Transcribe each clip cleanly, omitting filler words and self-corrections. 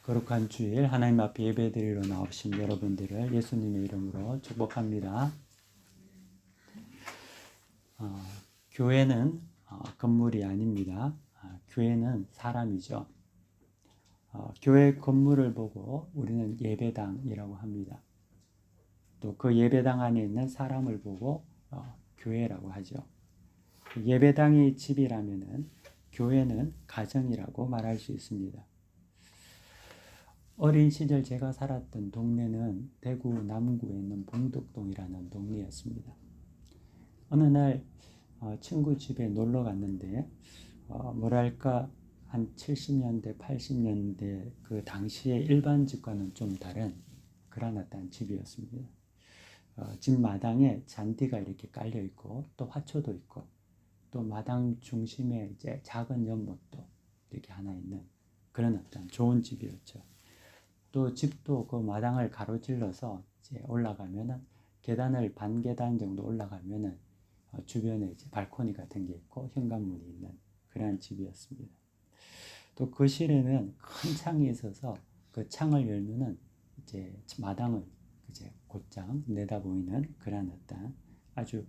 거룩한 주일 하나님 앞에 예배드리러 나오신 여러분들을 예수님의 이름으로 축복합니다. 교회는 건물이 아닙니다. 교회는 사람이죠. 교회 건물을 보고 우리는 예배당이라고 합니다. 또 그 예배당 안에 있는 사람을 보고 교회라고 하죠. 예배당이 집이라면은 교회는 가정이라고 말할 수 있습니다. 어린 시절 제가 살았던 동네는 대구 남구에 있는 봉덕동이라는 동네였습니다. 어느 날 친구 집에 놀러 갔는데 뭐랄까 한 70년대, 80년대 그 당시의 일반 집과는 좀 다른 그런 어떤 집이었습니다. 집 마당에 잔디가 이렇게 깔려 있고 또 화초도 있고 또 마당 중심에 이제 작은 연못도 이렇게 하나 있는 그런 어떤 좋은 집이었죠. 또 집도 그 마당을 가로질러서 이제 올라가면은 계단을 반 계단 정도 올라가면은 주변에 이제 발코니 같은 게 있고 현관문이 있는 그런 집이었습니다. 또 그 실에는 큰 창이 있어서 그 창을 열면은 이제 마당을 이제 곧장 내다 보이는 그런 어떤 아주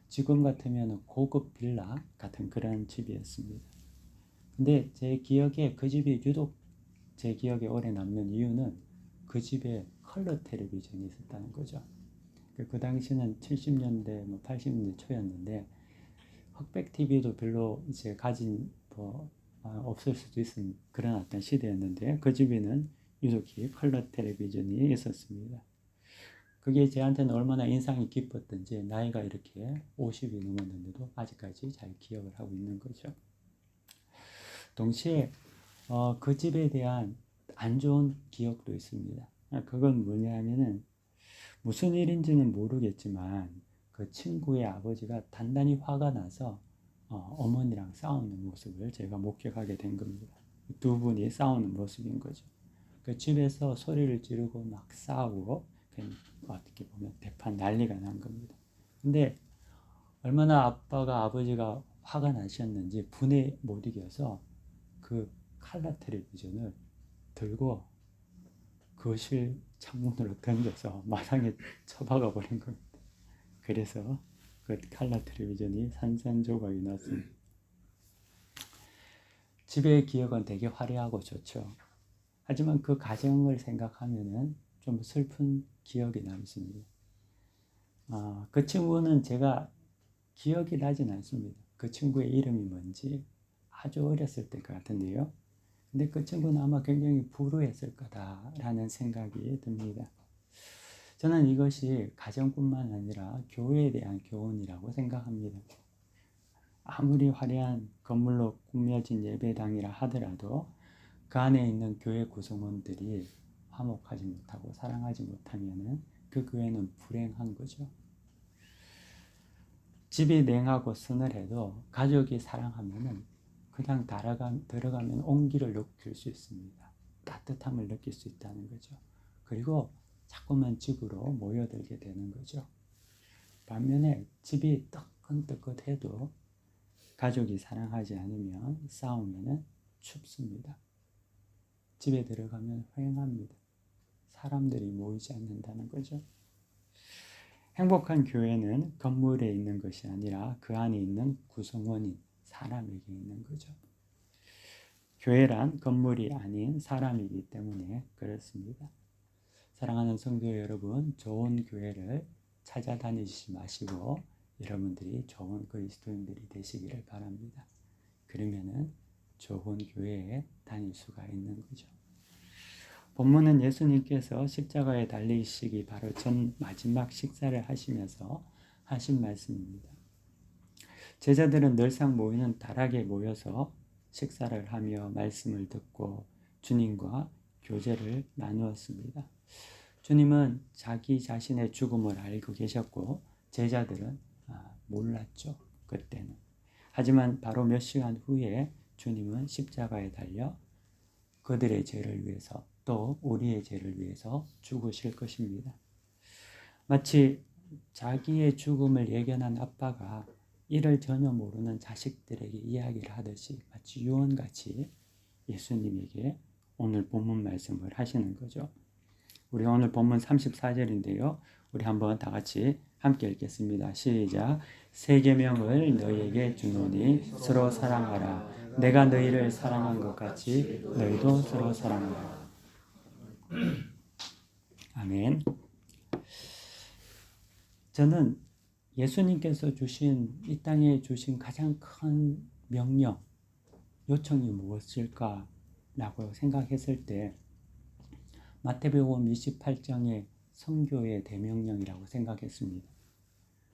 지금 같으면 고급 빌라 같은 그런 집이었습니다. 근데 제 기억에 그 집이 유독 제 기억에 오래 남는 이유는 그 집에 컬러 텔레비전이 있었다는 거죠. 그 당시는 70년대, 80년대 초였는데 흑백 TV도 별로 이제 가진 없을 수도 있는 그런 어떤 시대였는데 그 집에는 유독히 컬러 텔레비전이 있었습니다. 그게 저한테는 얼마나 인상이 깊었던지 나이가 이렇게 50이 넘었는데도 아직까지 잘 기억을 하고 있는 거죠. 동시에 그 집에 대한 안 좋은 기억도 있습니다. 그건 뭐냐면은 무슨 일인지는 모르겠지만 그 친구의 아버지가 단단히 화가 나서 어머니랑 싸우는 모습을 제가 목격하게 된 겁니다. 두 분이 싸우는 모습인 거죠. 그 집에서 소리를 지르고 막 싸우고 어떻게 보면 대판 난리가 난 겁니다. 근데 얼마나 아버지가 화가 나셨는지 분에 못 이겨서 그 칼라 텔레비전을 들고 거실 창문으로 던져서 마당에 처박아 버린 겁니다. 그래서 그 칼라 텔레비전이 산산조각이 났습니다. 집의 기억은 되게 화려하고 좋죠. 하지만 그 가정을 생각하면은 좀 슬픈 기억이 남습니다. 그 친구는 제가 기억이 나진 않습니다. 그 친구의 이름이 뭔지 아주 어렸을 때 같은데요. 근데 그 친구는 아마 굉장히 불우했을 거다라는 생각이 듭니다. 저는 이것이 가정뿐만 아니라 교회에 대한 교훈이라고 생각합니다. 아무리 화려한 건물로 꾸며진 예배당이라 하더라도 그 안에 있는 교회 구성원들이 화목하지 못하고 사랑하지 못하면 그 교회는 불행한 거죠. 집이 냉하고 서늘해도 가족이 사랑하면 그냥 들어가면 온기를 느낄 수 있습니다. 따뜻함을 느낄 수 있다는 거죠. 그리고 자꾸만 집으로 모여들게 되는 거죠. 반면에 집이 뜨끈뜨끈해도 가족이 사랑하지 않으면 싸우면 춥습니다. 집에 들어가면 휑합니다. 사람들이 모이지 않는다는 거죠. 행복한 교회는 건물에 있는 것이 아니라 그 안에 있는 구성원인 사람에게 있는 거죠. 교회란 건물이 아닌 사람이기 때문에 그렇습니다. 사랑하는 성도 여러분, 좋은 교회를 찾아다니지 마시고 여러분들이 좋은 그리스도인들이 되시기를 바랍니다. 그러면은 좋은 교회에 다닐 수가 있는 거죠. 본문은 예수님께서 십자가에 달리시기 바로 전 마지막 식사를 하시면서 하신 말씀입니다. 제자들은 늘상 모이는 다락에 모여서 식사를 하며 말씀을 듣고 주님과 교제를 나누었습니다. 주님은 자기 자신의 죽음을 알고 계셨고 제자들은 몰랐죠. 그때는. 하지만 바로 몇 시간 후에 주님은 십자가에 달려 그들의 죄를 위해서 또 우리의 죄를 위해서 죽으실 것입니다. 마치 자기의 죽음을 예견한 아빠가 이를 전혀 모르는 자식들에게 이야기를 하듯이 마치 유언같이 예수님에게 오늘 본문 말씀을 하시는 거죠. 우리 오늘 본문 34절인데요. 우리 한번 다 같이 함께 읽겠습니다. 시작. 새 계명을 너희에게 주노니 서로 사랑하라. 내가 너희를 사랑한 것 같이 너희도 서로 사랑하라. 아멘. 저는 예수님께서 주신 이 땅에 주신 가장 큰 명령, 요청이 무엇일까라고 생각했을 때 마태복음 28장의 선교의 대명령이라고 생각했습니다.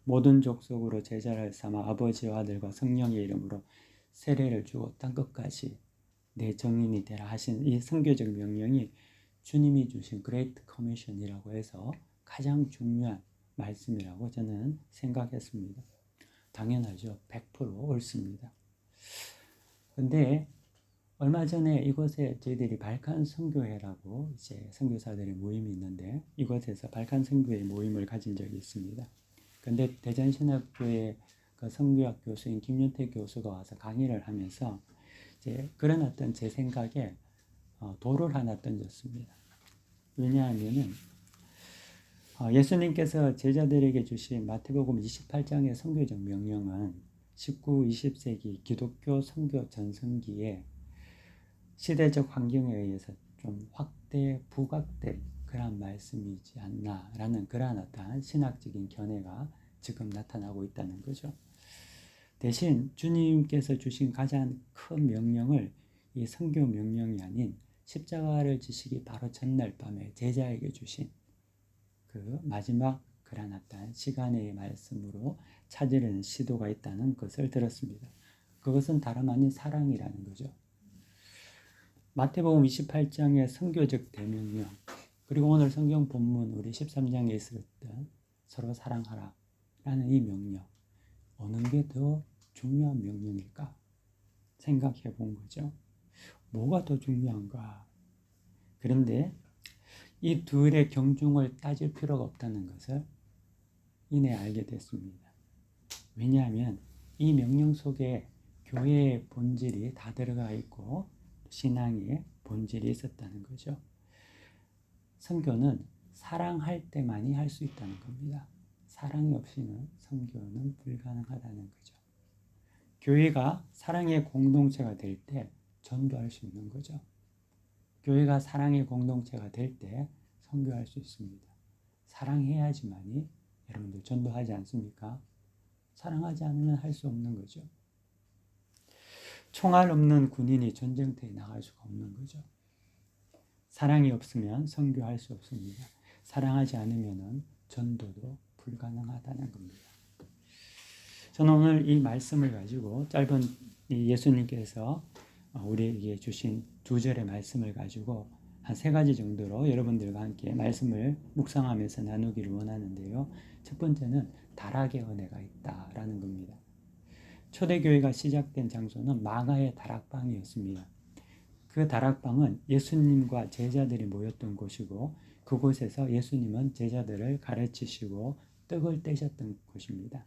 모든 족속으로 제자를 삼아 아버지와 아들과 성령의 이름으로 세례를 주고 땅끝까지 내 증인이 되라 하신 이 선교적 명령이 주님이 주신 그레이트 커미션이라고 해서 가장 중요한 말씀이라고 저는 생각했습니다. 당연하죠. 100% 옳습니다. 근데 얼마 전에 이곳에 저희들이 발칸 선교회라고 이제 선교사들의 모임이 있는데 이곳에서 발칸 선교회 모임을 가진 적이 있습니다. 근데 대전신학교의 그 선교학 교수인 김윤태 교수가 와서 강의를 하면서 이제 그런 어떤 제 생각에 돌을 하나 던졌습니다. 왜냐하면은 예수님께서 제자들에게 주신 마태복음 28장의 선교적 명령은 19, 20세기 기독교 선교 전성기에 시대적 환경에 의해서 좀 확대, 부각된 그런 말씀이지 않나라는 그러한 어떠한 신학적인 견해가 지금 나타나고 있다는 거죠. 대신 주님께서 주신 가장 큰 명령을 이 선교 명령이 아닌 십자가를 지시기 바로 전날 밤에 제자에게 주신 그 마지막 그러한 어떠한 시간의 말씀으로 찾으려는 시도가 있다는 것을 들었습니다. 그것은 다름 아닌 사랑이라는 거죠. 마태복음 28장의 선교적 대명령, 그리고 오늘 성경 본문 우리 13장에 있었던 서로 사랑하라 라는 이 명령, 어느 게 더 중요한 명령일까 생각해 본 거죠. 뭐가 더 중요한가? 그런데 이 둘의 경중을 따질 필요가 없다는 것을 이내 알게 됐습니다. 왜냐하면 이 명령 속에 교회의 본질이 다 들어가 있고 신앙의 본질이 있었다는 거죠. 선교는 사랑할 때만이 할 수 있다는 겁니다. 사랑이 없이는 선교는 불가능하다는 거죠. 교회가 사랑의 공동체가 될 때 전도할 수 있는 거죠. 교회가 사랑의 공동체가 될 때 선교할 수 있습니다. 사랑해야지만이 여러분들 전도하지 않습니까? 사랑하지 않으면 할 수 없는 거죠. 총알 없는 군인이 전쟁터에 나갈 수가 없는 거죠. 사랑이 없으면 선교할 수 없습니다. 사랑하지 않으면 전도도 불가능하다는 겁니다. 저는 오늘 이 말씀을 가지고 짧은 예수님께서 우리에게 주신 2절의 말씀을 가지고 한 3가지 정도로 여러분들과 함께 말씀을 묵상하면서 나누기를 원하는데요. 첫 번째는 다락의 은혜가 있다라는 겁니다. 초대교회가 시작된 장소는 마가의 다락방이었습니다. 그 다락방은 예수님과 제자들이 모였던 곳이고 그곳에서 예수님은 제자들을 가르치시고 떡을 떼셨던 곳입니다.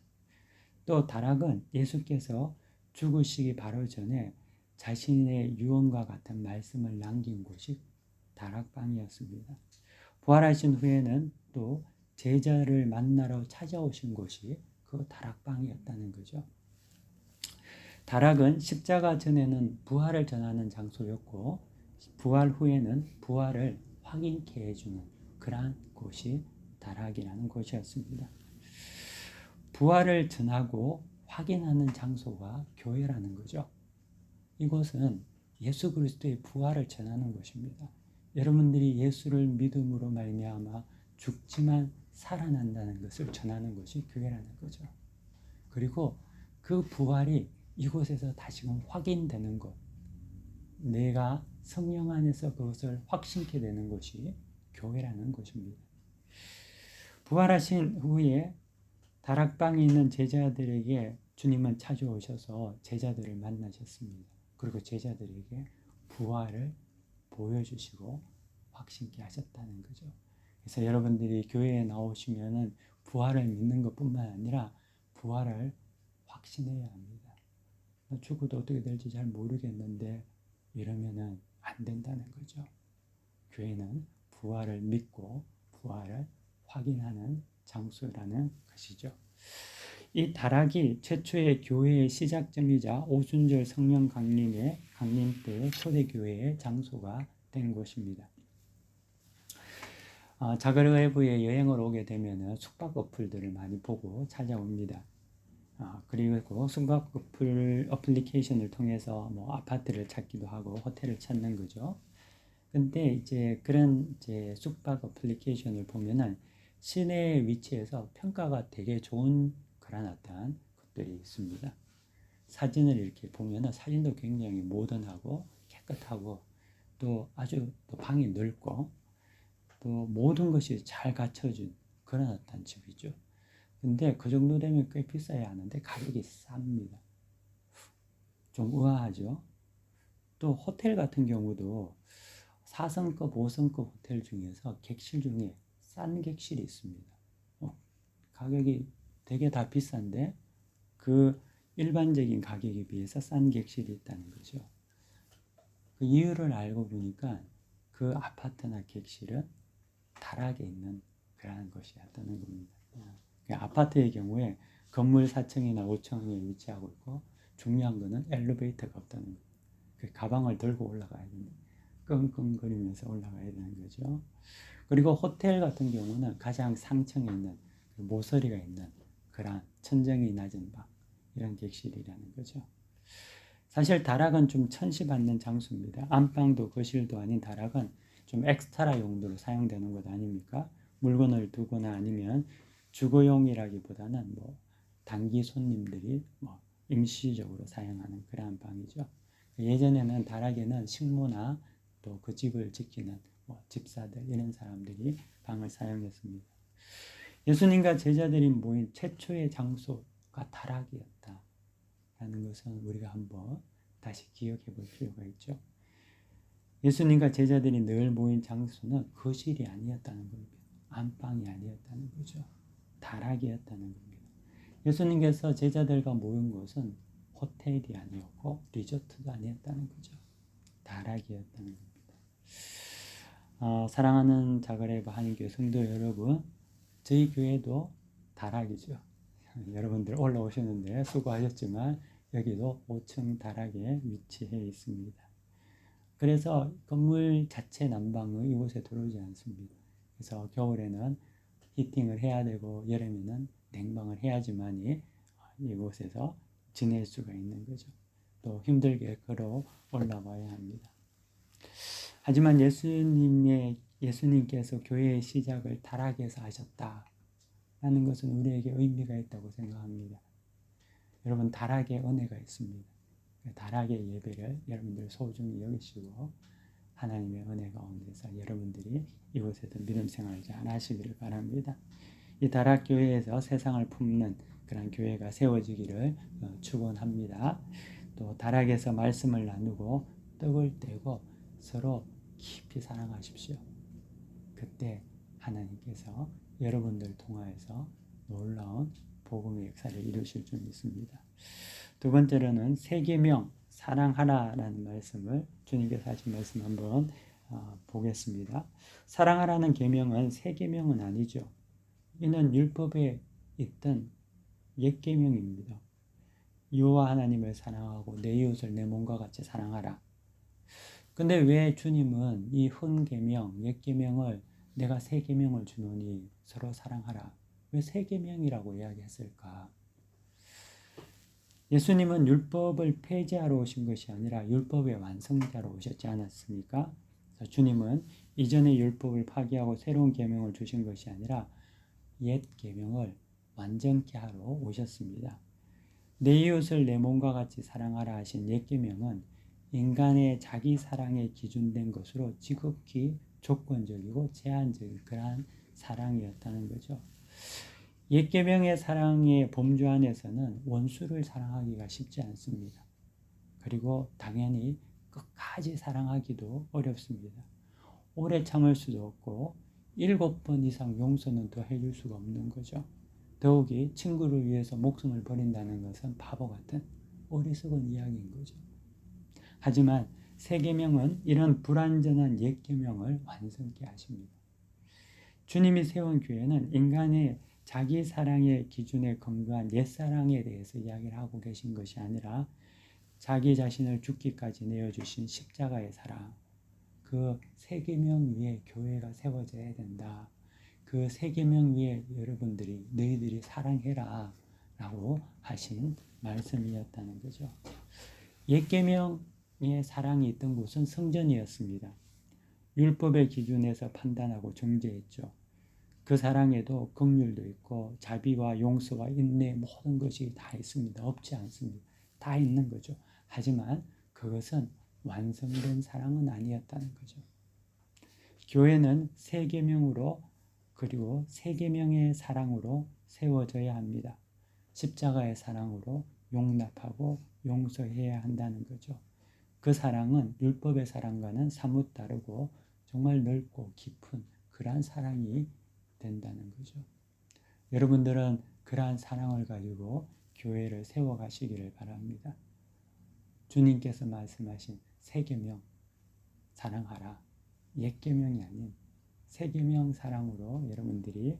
또 다락은 예수께서 죽으시기 바로 전에 자신의 유언과 같은 말씀을 남긴 곳이 다락방이었습니다. 부활하신 후에는 또 제자를 만나러 찾아오신 곳이 그 다락방이었다는 거죠. 다락은 십자가 전에는 부활을 전하는 장소였고 부활 후에는 부활을 확인케 해주는 그러한 곳이 다락이라는 곳이었습니다. 부활을 전하고 확인하는 장소가 교회라는 거죠. 이곳은 예수 그리스도의 부활을 전하는 곳입니다. 여러분들이 예수를 믿음으로 말미암아 죽지만 살아난다는 것을 전하는 것이 교회라는 거죠. 그리고 그 부활이 이곳에서 다시금 확인되는 것, 내가 성령 안에서 그것을 확신케 되는 것이 교회라는 것입니다. 부활하신 후에 다락방에 있는 제자들에게 주님은 찾아오셔서 제자들을 만나셨습니다. 그리고 제자들에게 부활을 보여주시고 확신케 하셨다는 거죠. 그래서 여러분들이 교회에 나오시면은 부활을 믿는 것뿐만 아니라 부활을 확신해야 합니다. 죽어도 어떻게 될지 잘 모르겠는데 이러면은 안 된다는 거죠. 교회는 부활을 믿고 부활을 확인하는 장소라는 것이죠. 이 다락이 최초의 교회의 시작점이자 오순절 성령 강림 때 초대교회의 장소가 된 곳입니다. 자그레브에 여행을 오게 되면 숙박 어플들을 많이 보고 찾아옵니다. 그리고 숙박 어플리케이션을 통해서 뭐 아파트를 찾기도 하고 호텔을 찾는 거죠. 근데 이제 그런 숙박 어플리케이션을 보면은 시내의 위치에서 평가가 되게 좋은 그런 어떤 것들이 있습니다. 사진을 이렇게 보면은 사진도 굉장히 모던하고 깨끗하고 또 아주 또 방이 넓고 또 모든 것이 잘 갖춰진 그런 어떤 집이죠. 근데 그 정도 되면 꽤 비싸야 하는데 가격이 쌉니다. 좀 우아하죠. 또 호텔 같은 경우도 4성급, 5성급 호텔 중에서 객실 중에 싼 객실이 있습니다. 가격이 되게 다 비싼데 그 일반적인 가격에 비해서 싼 객실이 있다는 거죠. 그 이유를 알고 보니까 그 아파트나 객실은 다락에 있는 그러한 것이었다는 겁니다. 아파트의 경우에 건물 4층이나 5층에 위치하고 있고 중요한 거는 엘리베이터가 없다는 거예요. 그 가방을 들고 올라가야 됩니다. 끙끙거리면서 올라가야 되는 거죠. 그리고 호텔 같은 경우는 가장 상층에 있는 모서리가 있는 그런 천정이 낮은 방 이런 객실이라는 거죠. 사실 다락은 좀 천시받는 장소입니다. 안방도 거실도 아닌 다락은 좀 엑스트라 용도로 사용되는 것 아닙니까? 물건을 두거나 아니면 주거용이라기보다는 뭐 단기 손님들이 뭐 임시적으로 사용하는 그러한 방이죠. 예전에는 다락에는 식모나 또 그 집을 지키는 뭐 집사들 이런 사람들이 방을 사용했습니다. 예수님과 제자들이 모인 최초의 장소가 다락이었다라는 것은 우리가 한번 다시 기억해 볼 필요가 있죠. 예수님과 제자들이 늘 모인 장소는 거실이 아니었다는 겁니다. 안방이 아니었다는 거죠. 다락이었다는 겁니다. 예수님께서 제자들과 모인 곳은 호텔이 아니었고 리조트도 아니었다는 거죠. 다락이었다는 겁니다. 사랑하는 자그레브 한인교회 성도 여러분, 저희 교회도 다락이죠. 여러분들 올라오셨는데 수고하셨지만 여기도 5층 다락에 위치해 있습니다. 그래서 건물 자체 난방은 이곳에 들어오지 않습니다. 그래서 겨울에는 히팅을 해야 되고 여름에는 냉방을 해야지만이 이곳에서 지낼 수가 있는 거죠. 또 힘들게 걸어 올라와야 합니다. 하지만 예수님께서 교회의 시작을 다락에서 하셨다라는 것은 우리에게 의미가 있다고 생각합니다. 여러분, 다락에 은혜가 있습니다. 다락의 예배를 여러분들 소중히 여기시고 하나님의 은혜 가운데서 여러분들이 이곳에서 믿음 생활을 잘 하시기를 바랍니다. 이 다락 교회에서 세상을 품는 그런 교회가 세워지기를 축원합니다. 또 다락에서 말씀을 나누고 떡을 떼고 서로 깊이 사랑하십시오. 그때 하나님께서 여러분들 통하여서 놀라운 복음의 역사를 이루실 줄 믿습니다. 두 번째로는 세 계명 사랑하라라는 말씀을 주님께서 하신 말씀 한번 보겠습니다. 사랑하라는 계명은 세 계명은 아니죠. 이는 율법에 있던 옛 계명입니다. 여호와 하나님을 사랑하고 내 이웃을 내 몸과 같이 사랑하라. 근데 왜 주님은 이 흠 계명, 옛 계명을 내가 새 계명을 주노니 서로 사랑하라. 왜 새 계명이라고 이야기했을까? 예수님은 율법을 폐지하러 오신 것이 아니라 율법의 완성자로 오셨지 않았습니까? 그래서 주님은 이전의 율법을 파기하고 새로운 계명을 주신 것이 아니라 옛 계명을 완전케 하러 오셨습니다. 내 이웃을 내 몸과 같이 사랑하라 하신 옛 계명은 인간의 자기 사랑에 기준된 것으로 지극히 조건적이고 제한적인 그러한 사랑이었다는 거죠. 옛 계명의 사랑의 범주 안에서는 원수를 사랑하기가 쉽지 않습니다. 그리고 당연히 끝까지 사랑하기도 어렵습니다. 오래 참을 수도 없고 7번 이상 용서는 더 해줄 수가 없는 거죠. 더욱이 친구를 위해서 목숨을 버린다는 것은 바보 같은 어리석은 이야기인 거죠. 하지만 새 계명은 이런 불완전한 옛 계명을 완성케 하십니다. 주님이 세운 교회는 인간의 자기 사랑의 기준에 근거한 옛사랑에 대해서 이야기를 하고 계신 것이 아니라 자기 자신을 죽기까지 내어주신 십자가의 사랑, 그 새 계명 위에 교회가 세워져야 된다. 그 새 계명 위에 여러분들이 너희들이 사랑해라 라고 하신 말씀이었다는 거죠. 옛 계명의 사랑이 있던 곳은 성전이었습니다. 율법의 기준에서 판단하고 정죄했죠. 그 사랑에도 긍휼도 있고 자비와 용서와 인내 모든 것이 다 있습니다. 없지 않습니다. 다 있는 거죠. 하지만 그것은 완성된 사랑은 아니었다는 거죠. 교회는 새 계명으로 그리고 새 계명의 사랑으로 세워져야 합니다. 십자가의 사랑으로 용납하고 용서해야 한다는 거죠. 그 사랑은 율법의 사랑과는 사뭇 다르고 정말 넓고 깊은 그러한 사랑이 된다는 거죠. 여러분들은 그러한 사랑을 가지고 교회를 세워가시기를 바랍니다. 주님께서 말씀하신 새 계명 사랑하라. 옛 계명이 아닌 새 계명 사랑으로 여러분들이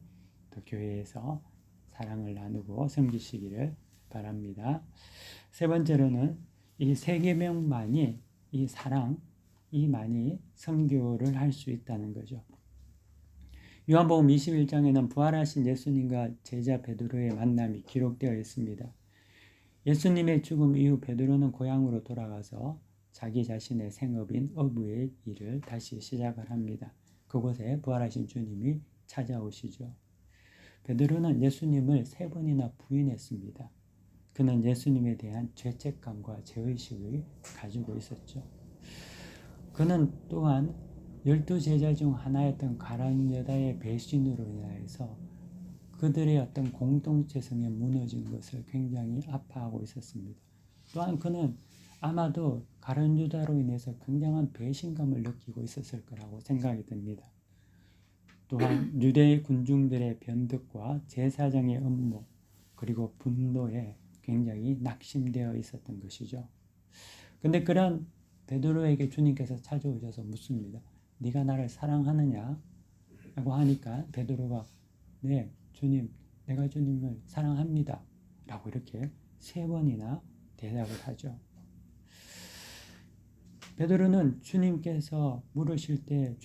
또 교회에서 사랑을 나누고 섬기시기를 바랍니다. 세 번째로는 이 새 계명만이 이 사랑, 이만이 선교를 할 수 있다는 거죠. 요한복음 21장에는 부활하신 예수님과 제자 베드로의 만남이 기록되어 있습니다. 예수님의 죽음 이후 베드로는 고향으로 돌아가서 자기 자신의 생업인 어부의 일을 다시 시작을 합니다. 그곳에 부활하신 주님이 찾아오시죠. 베드로는 예수님을 3번이나 부인했습니다. 그는 예수님에 대한 죄책감과 죄의식을 가지고 있었죠. 그는 또한 12제자 중 하나였던 가룟 여다의 배신으로 인하여서 그들의 어떤 공동체성이 무너진 것을 굉장히 아파하고 있었습니다. 또한 그는 아마도 가룟 유다로 인해서 굉장한 배신감을 느끼고 있었을 거라고 생각이 듭니다. 또한 유대 군중들의 변덕과 제사장의 음모 그리고 분노에 굉장히 낙심되어 있었던 것이죠. 근데 그런 베드로에게 주님께서 찾아오셔서 묻습니다. 네가 나를 사랑하느냐? 라고 하니까 베드로가 네 주님 내가 주님을 사랑합니다. 라고 이렇게 3번이나 대답을 하죠. 베드로는 주님께서 물으실 때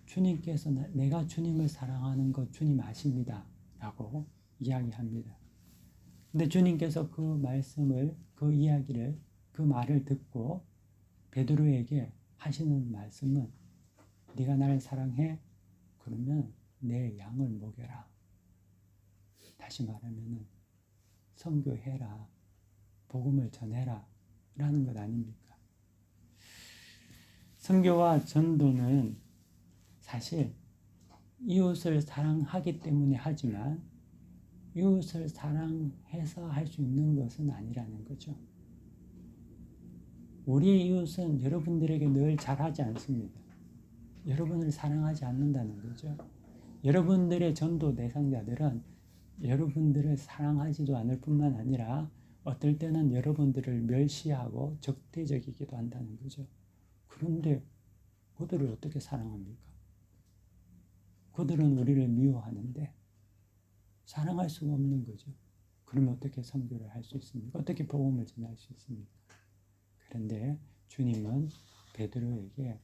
주님께서 내가 주님을 사랑하는 것 주님 아십니다. 라고 이야기합니다. 근데 주님께서 그 말씀을, 그 이야기를, 그 말을 듣고 베드로에게 하시는 말씀은 네가 나를 사랑해? 그러면 내 양을 먹여라. 다시 말하면 선교해라. 복음을 전해라. 라는 것 아닙니까? 선교와 전도는 사실 이웃을 사랑하기 때문에 하지만 이웃을 사랑해서 할 수 있는 것은 아니라는 거죠. 우리 이웃은 여러분들에게 늘 잘하지 않습니다. 여러분을 사랑하지 않는다는 거죠. 여러분들의 전도 대상자들은 여러분들을 사랑하지도 않을 뿐만 아니라 어떨 때는 여러분들을 멸시하고 적대적이기도 한다는 거죠. 그런데 그들을 어떻게 사랑합니까? 그들은 우리를 미워하는데 사랑할 수가 없는 거죠. 그러면 어떻게 선교를 할 수 있습니까? 어떻게 복음을 전할 수 있습니까? 그런데 주님은 베드로에게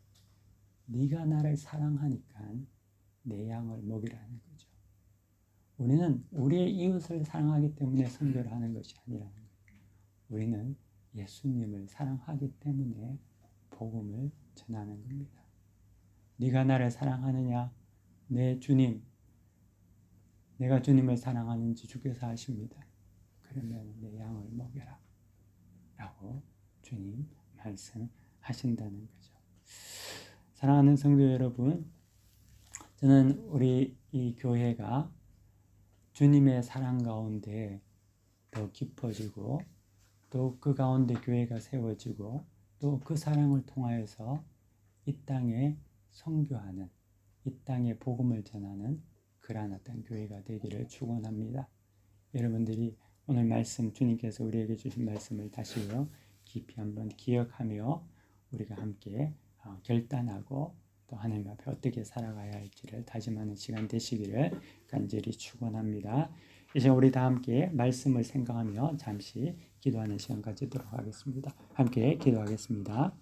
네가 나를 사랑하니까 내 양을 먹이라는 거죠. 우리는 우리의 이웃을 사랑하기 때문에 선교를 하는 것이 아니라는 거예요. 우리는 예수님을 사랑하기 때문에 복음을 전하는 겁니다. 네가 나를 사랑하느냐? 내 주님, 내가 주님을 사랑하는지 주께서 아십니다. 그러면 내 양을 먹여라. 라고 주님 말씀하신다는 거죠. 사랑하는 성도 여러분, 저는 우리 이 교회가 주님의 사랑 가운데 더 깊어지고 또 그 가운데 교회가 세워지고 또 그 사랑을 통하여서 이 땅에 선교하는, 이 땅에 복음을 전하는 그러한 어떤 교회가 되기를 축원합니다. 여러분들이 오늘 말씀 주님께서 우리에게 주신 말씀을 다시요 깊이 한번 기억하며 우리가 함께 결단하고 또 하나님 앞에 어떻게 살아가야 할지를 다짐하는 시간 되시기를 간절히 축원합니다. 이제 우리 다 함께 말씀을 생각하며 잠시 기도하는 시간 가지도록 하겠습니다. 함께 기도하겠습니다.